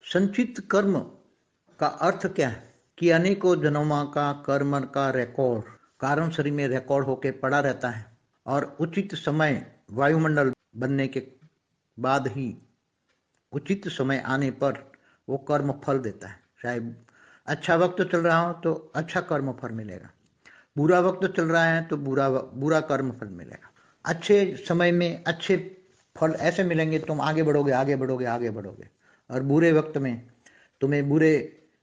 संचित कर्म का अर्थ क्या है कि अनेकों जन्मों का कर्म का रिकॉर्ड कारण शरीर में रिकॉर्ड होके पड़ा रहता है और उचित समय वायुमंडल बनने के बाद ही उचित समय आने पर वो कर्म फल देता है। चाहे अच्छा वक्त चल रहा हो तो अच्छा कर्म फल मिलेगा, बुरा वक्त चल रहा है तो बुरा कर्म फल मिलेगा। अच्छे समय में अच्छे फल ऐसे मिलेंगे, तुम आगे बढ़ोगे आगे बढ़ोगे आगे बढ़ोगे, और बुरे वक्त में तुम्हें बुरे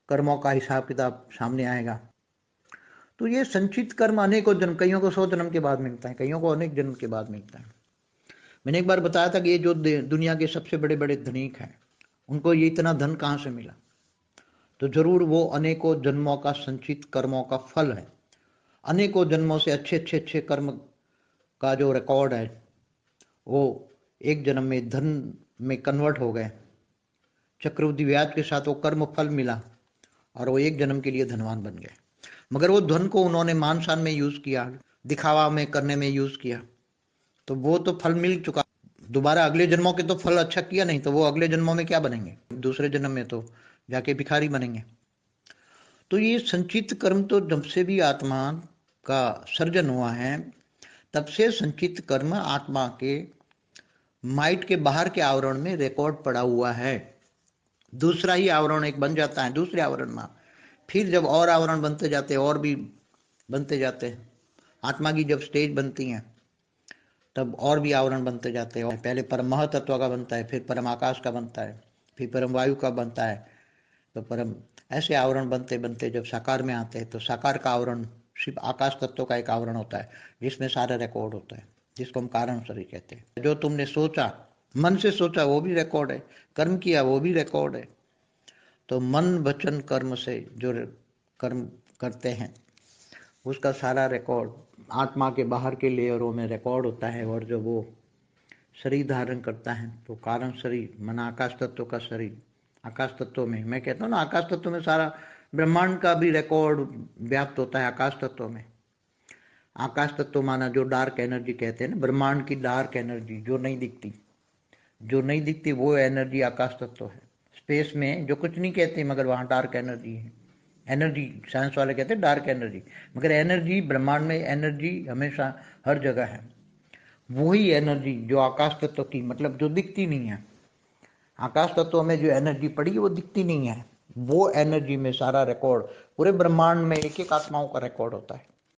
कर्मों का हिसाब किताब सामने आएगा। तो ये संचित कर्म अनेकों जन्म, कईयों को 100 जन्म के बाद मिलता है, कईयों को अनेक जन्म के बाद मिलता है। मैंने एक बार बताया था कि ये जो दुनिया के सबसे बड़े बड़े धनिक हैं, उनको ये इतना धन कहाँ से मिला? तो जरूर वो अनेकों जन्मों का संचित कर्मों का फल है। अनेकों जन्मों से अच्छे अच्छे अच्छे कर्म का जो रिकॉर्ड है वो एक जन्म में धन में कन्वर्ट हो गए, चक्रवृद्धि ब्याज के साथ वो कर्म फल मिला और वो एक जन्म के लिए धनवान बन गए। मगर वो धन को उन्होंने मान शान में यूज किया, दिखावा में करने में यूज किया, तो वो तो फल मिल चुका। दोबारा अगले जन्मों के तो फल अच्छा किया नहीं, तो वो अगले जन्मों में क्या बनेंगे? दूसरे जन्म में तो जाके भिखारी बनेंगे। तो ये संचित कर्म तो जब से भी आत्मा का सर्जन हुआ है तब से संचित कर्म आत्मा के माइट के बाहर के आवरण में रिकॉर्ड पड़ा हुआ है। दूसरा ही आवरण एक बन जाता है, दूसरे आवरण में फिर जब और आवरण बनते जाते हैं और भी बनते जाते हैं, आत्मा की जब स्टेज बनती है तब और भी आवरण बनते जाते हैं। पहले परम महतत्व का बनता है, फिर परम आकाश का बनता है, फिर परम वायु का बनता है, तो परम ऐसे आवरण बनते बनते जब साकार में आते हैं तो साकार का आवरण सिर्फ आकाश तत्व का एक आवरण होता है जिसमें सारा रिकॉर्ड होता है, जिसको हम कारण शरीर कहते हैं। जो तुमने सोचा, मन से सोचा वो भी रिकॉर्ड है, कर्म किया वो भी रिकॉर्ड है। तो मन वचन कर्म से जो कर्म करते हैं उसका सारा रिकॉर्ड आत्मा के बाहर के लेयरों में रिकॉर्ड होता है। और जब वो शरीर धारण करता है तो कारण शरीर मन आकाश तत्व का शरीर, आकाश तत्व में, मैं कहता हूँ ना आकाश तत्व में सारा ब्रह्मांड का भी रिकॉर्ड व्याप्त होता है आकाश तत्व में। आकाश तत्व माना जो डार्क एनर्जी कहते हैं ना, ब्रह्मांड की डार्क एनर्जी जो नहीं दिखती, जो नहीं दिखती वो एनर्जी आकाश तत्व है। स्पेस में जो कुछ नहीं कहते मगर वहाँ डार्क एनर्जी है। एनर्जी साइंस वाले कहते हैं डार्क एनर्जी, मगर एनर्जी ब्रह्मांड में एनर्जी हमेशा हर जगह है। वही एनर्जी जो आकाश तत्व की, मतलब जो दिखती नहीं है, आकाश तत्व में जो एनर्जी पड़ी है वो दिखती नहीं है, वो एनर्जी में सारा रिकॉर्ड पूरे ब्रह्मांड में एक एक आत्माओं का रिकॉर्ड होता है।